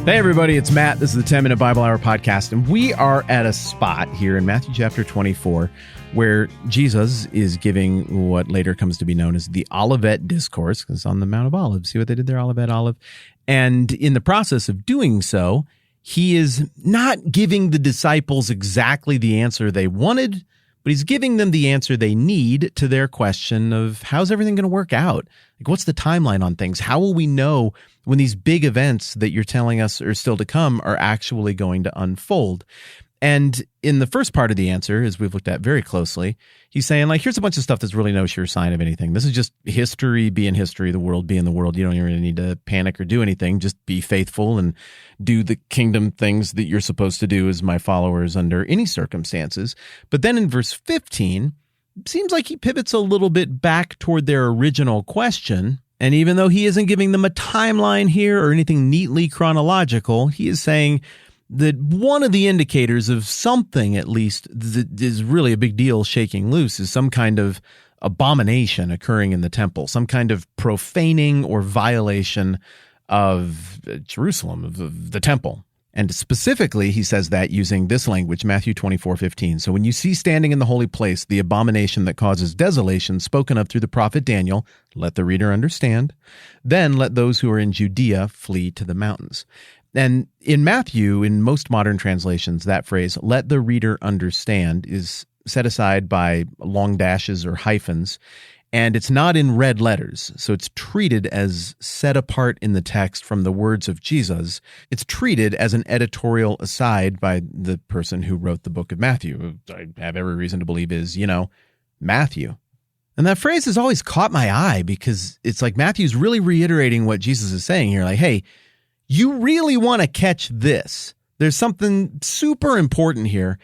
Hey everybody, it's Matt. This is the 10-Minute Bible Hour podcast, and we are at a spot here in Matthew chapter 24 where Jesus is giving what later comes to be known as the Olivet Discourse, because it's on the Mount of Olives. See what they did there, Olivet, Olive? And in the process of doing so, he is not giving the disciples exactly the answer they wanted, but he's giving them the answer they need to their question of how's everything going to work out? Like, what's the timeline on things? How will we know when these big events that you're telling us are still to come are actually going to unfold? And in the first part of the answer, as we've looked at very closely, he's saying, like, here's a bunch of stuff that's really no sure sign of anything. This is just history being history, the world being the world. You don't really need to panic or do anything. Just be faithful and do the kingdom things that you're supposed to do as my followers under any circumstances. But then in verse 15, it seems like he pivots a little bit back toward their original question. And even though he isn't giving them a timeline here or anything neatly chronological, he is saying that one of the indicators of something, at least, that is really a big deal shaking loose is some kind of abomination occurring in the temple, some kind of profaning or violation of Jerusalem, of the temple. And specifically, he says that using this language, Matthew 24:15. So when you see standing in the holy place the abomination that causes desolation spoken of through the prophet Daniel, let the reader understand. Then let those who are in Judea flee to the mountains. And in Matthew, in most modern translations, that phrase, let the reader understand, is set aside by long dashes or hyphens, and it's not in red letters, so it's treated as set apart in the text from the words of Jesus. It's treated as an editorial aside by the person who wrote the book of Matthew, who I have every reason to believe is, Matthew. And that phrase has always caught my eye because it's like Matthew's really reiterating what Jesus is saying here, like, hey, you really want to catch this. There's something super important here.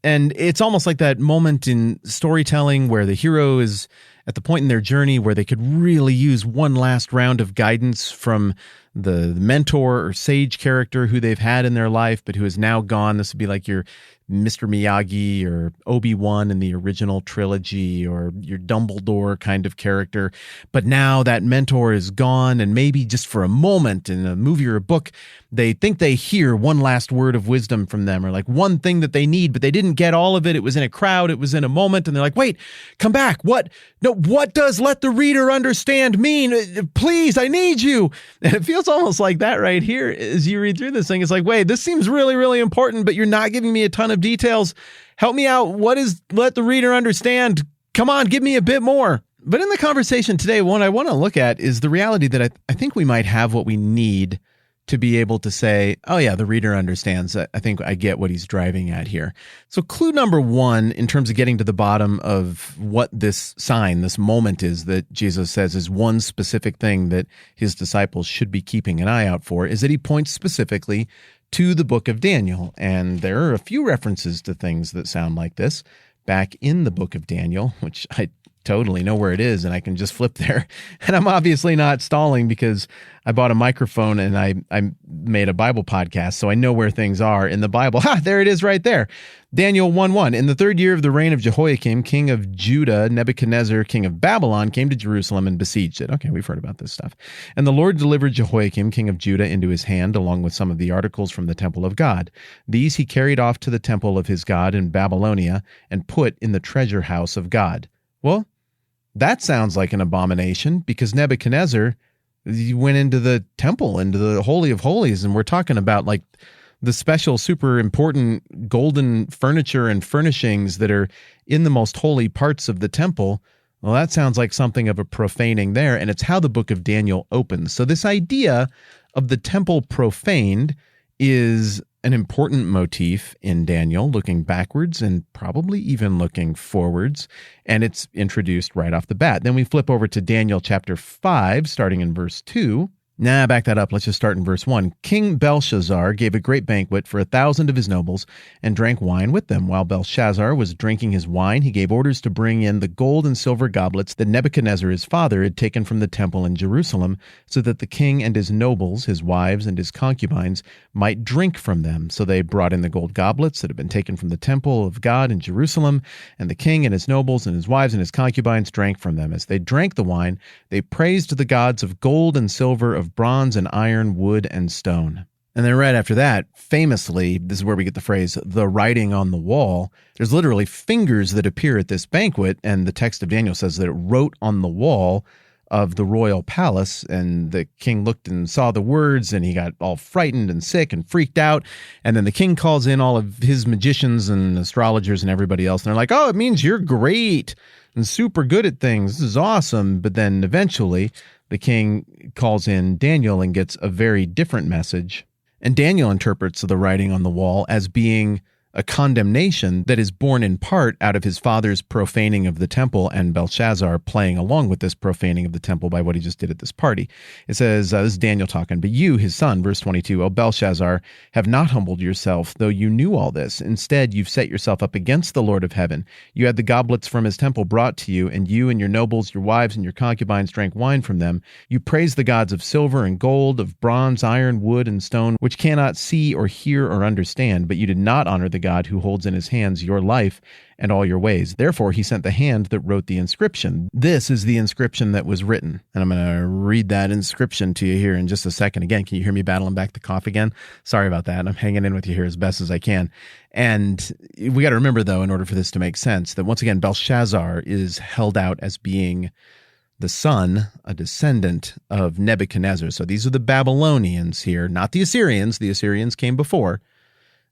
And it's almost like that moment in storytelling where the hero is at the point in their journey where they could really use one last round of guidance from the mentor or sage character who they've had in their life, but who is now gone. This would be like your Mr. Miyagi or Obi-Wan in the original trilogy, or your Dumbledore kind of character. But now that mentor is gone, and maybe just for a moment in a movie or a book, they think they hear one last word of wisdom from them, or like one thing that they need, but they didn't get all of it. It was in a crowd. It was in a moment. And they're like, wait, come back. What? No, what does let the reader understand mean? Please, I need you. And it feels almost like that right here as you read through this thing. It's like, wait, this seems really, really important, but you're not giving me a ton of details. Help me out. What is let the reader understand? Come on, give me a bit more. But in the conversation today, what I want to look at is the reality that I think we might have what we need to be able to say, oh yeah, the reader understands. I think I get what he's driving at here. So clue number one, in terms of getting to the bottom of what this sign, this moment is that Jesus says is one specific thing that his disciples should be keeping an eye out for, is that he points specifically to the book of Daniel. And there are a few references to things that sound like this back in the book of Daniel, which I totally know where it is, and I can just flip there. And I'm obviously not stalling because I bought a microphone and I made a Bible podcast, so I know where things are in the Bible. Ha, there it is right there. Daniel 1:1. In the third year of the reign of Jehoiakim, king of Judah, Nebuchadnezzar, king of Babylon, came to Jerusalem and besieged it. Okay, we've heard about this stuff. And the Lord delivered Jehoiakim, king of Judah, into his hand, along with some of the articles from the temple of God. These he carried off to the temple of his God in Babylonia and put in the treasure house of God. Well, that sounds like an abomination, because Nebuchadnezzar went into the temple, into the Holy of Holies, and we're talking about like the special, super important golden furniture and furnishings that are in the most holy parts of the temple. Well, that sounds like something of a profaning there, and it's how the book of Daniel opens. So this idea of the temple profaned is an important motif in Daniel, looking backwards and probably even looking forwards, and it's introduced right off the bat. Then we flip over to Daniel chapter 5, starting in verse 2. Back that up. Let's just start in verse 1. King Belshazzar gave a great banquet for 1,000 of his nobles and drank wine with them. While Belshazzar was drinking his wine, he gave orders to bring in the gold and silver goblets that Nebuchadnezzar his father had taken from the temple in Jerusalem, so that the king and his nobles, his wives and his concubines, might drink from them. So they brought in the gold goblets that had been taken from the temple of God in Jerusalem, and the king and his nobles and his wives and his concubines drank from them. As they drank the wine, they praised the gods of gold and silver, of bronze and iron, wood and stone. And then right after that, famously, this is where we get the phrase, the writing on the wall. There's literally fingers that appear at this banquet, and the text of Daniel says that it wrote on the wall of the royal palace, and the king looked and saw the words, and he got all frightened and sick and freaked out. And then the king calls in all of his magicians and astrologers and everybody else, and they're like, oh, it means you're great and super good at things. This is awesome. But then eventually the king calls in Daniel and gets a very different message. And Daniel interprets the writing on the wall as being a condemnation that is born in part out of his father's profaning of the temple and Belshazzar playing along with this profaning of the temple by what he just did at this party. It says, this is Daniel talking, but you, his son, verse 22, O Belshazzar, have not humbled yourself, though you knew all this. Instead, you've set yourself up against the Lord of heaven. You had the goblets from his temple brought to you, and you and your nobles, your wives, and your concubines drank wine from them. You praised the gods of silver and gold, of bronze, iron, wood, and stone, which cannot see or hear or understand, but you did not honor the God who holds in his hands your life and all your ways. Therefore, he sent the hand that wrote the inscription. This is the inscription that was written. And I'm going to read that inscription to you here in just a second. Again, can you hear me battling back the cough again? Sorry about that. I'm hanging in with you here as best as I can. And we got to remember, though, in order for this to make sense, that once again, Belshazzar is held out as being the son, a descendant of Nebuchadnezzar. So these are the Babylonians here, not the Assyrians. The Assyrians came before.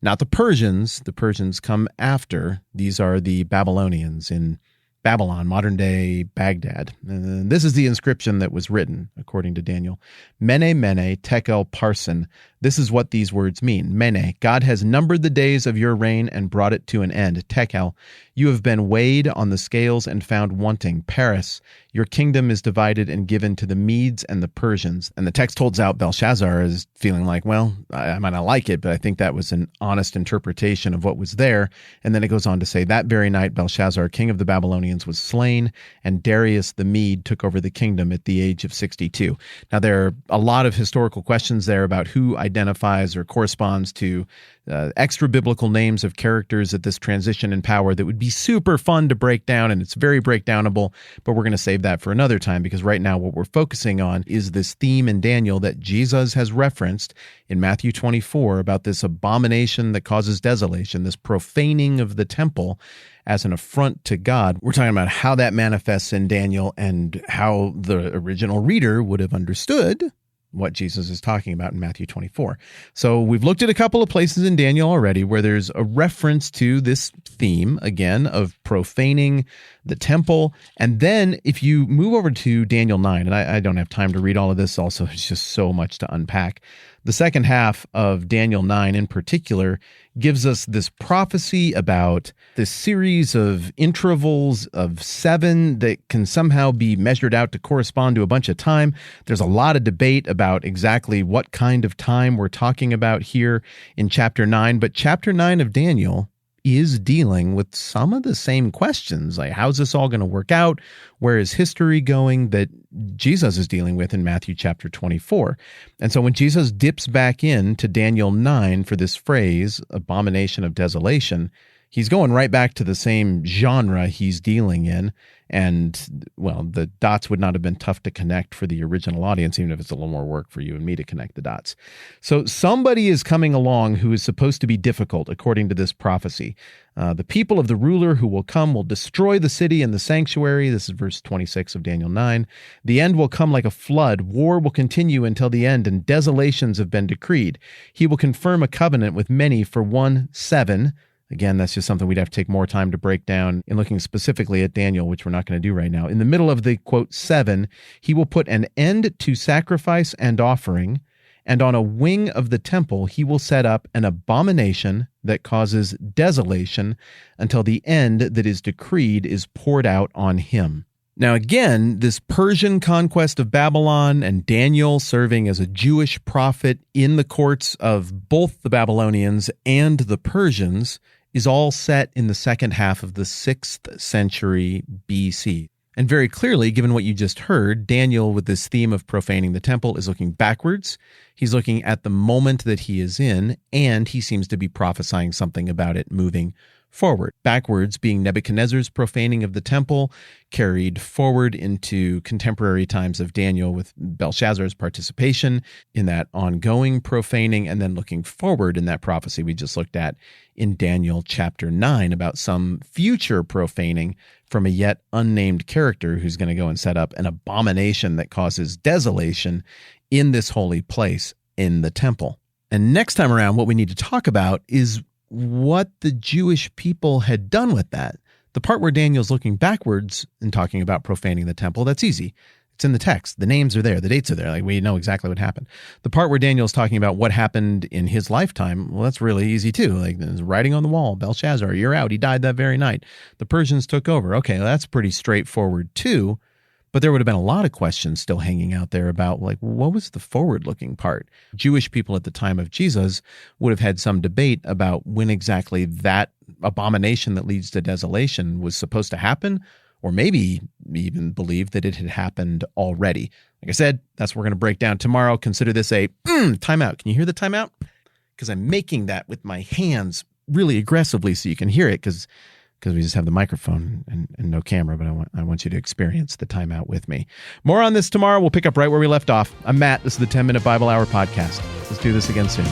Not the Persians. The Persians come after. These are the Babylonians in Babylon, modern-day Baghdad. And this is the inscription that was written, according to Daniel. Mene, mene, tekel, parsin. This is what these words mean. Mene, God has numbered the days of your reign and brought it to an end. Tekel, you have been weighed on the scales and found wanting. Paris, your kingdom is divided and given to the Medes and the Persians. And the text holds out Belshazzar as feeling like, well, I might not like it, but I think that was an honest interpretation of what was there. And then it goes on to say, that very night Belshazzar, king of the Babylonians, was slain, and Darius the Mede took over the kingdom at the age of 62. Now, there are a lot of historical questions there about who identifies or corresponds to extra biblical names of characters at this transition in power that would be super fun to break down, and it's very breakdownable, but we're going to save that for another time, because right now what we're focusing on is this theme in Daniel that Jesus has referenced in Matthew 24 about this abomination that causes desolation, this profaning of the temple as an affront to God. We're talking about how that manifests in Daniel and how the original reader would have understood what Jesus is talking about in Matthew 24. So we've looked at a couple of places in Daniel already where there's a reference to this theme, again, of profaning the temple. And then if you move over to Daniel 9, and I don't have time to read all of this, also, it's just so much to unpack. The second half of Daniel 9 in particular gives us this prophecy about this series of intervals of 7 that can somehow be measured out to correspond to a bunch of time. There's a lot of debate about exactly what kind of time we're talking about here in chapter 9, but chapter 9 of Daniel is dealing with some of the same questions, like how's this all going to work out? Where is history going, that Jesus is dealing with in Matthew chapter 24. And so when Jesus dips back into Daniel 9 for this phrase, abomination of desolation, he's going right back to the same genre he's dealing in. And, well, the dots would not have been tough to connect for the original audience, even if it's a little more work for you and me to connect the dots. So somebody is coming along who is supposed to be difficult, according to this prophecy. The people of the ruler who will come will destroy the city and the sanctuary. This is verse 26 of Daniel 9. The end will come like a flood. War will continue until the end, and desolations have been decreed. He will confirm a covenant with many for 1/7. Again, that's just something we'd have to take more time to break down in looking specifically at Daniel, which we're not going to do right now. In the middle of the, quote, 7, he will put an end to sacrifice and offering, and on a wing of the temple he will set up an abomination that causes desolation until the end that is decreed is poured out on him. Now again, this Persian conquest of Babylon and Daniel serving as a Jewish prophet in the courts of both the Babylonians and the Persians is all set in the second half of the 6th century BC. And very clearly, given what you just heard, Daniel, with this theme of profaning the temple, is looking backwards. He's looking at the moment that he is in, and he seems to be prophesying something about it moving forward. Backwards being Nebuchadnezzar's profaning of the temple, carried forward into contemporary times of Daniel with Belshazzar's participation in that ongoing profaning, and then looking forward in that prophecy we just looked at in Daniel chapter 9 about some future profaning from a yet unnamed character who's going to go and set up an abomination that causes desolation in this holy place in the temple. And next time around, what we need to talk about is what the Jewish people had done with that. The part where Daniel's looking backwards and talking about profaning the temple, that's easy. It's in the text. The names are there. The dates are there. Like, we know exactly what happened. The part where Daniel's talking about what happened in his lifetime, well, that's really easy too. Like, there's writing on the wall, Belshazzar, you're out. He died that very night. The Persians took over. Okay, well, that's pretty straightforward too. But there would have been a lot of questions still hanging out there about, like, what was the forward-looking part? Jewish people at the time of Jesus would have had some debate about when exactly that abomination that leads to desolation was supposed to happen, or maybe even believe that it had happened already. Like I said, that's what we're going to break down tomorrow. Consider this a timeout. Can you hear the timeout? Because I'm making that with my hands really aggressively so you can hear it, because we just have the microphone and no camera, but I want you to experience the timeout with me. More on this tomorrow. We'll pick up right where we left off. I'm Matt. This is the 10-Minute Bible Hour Podcast. Let's do this again soon.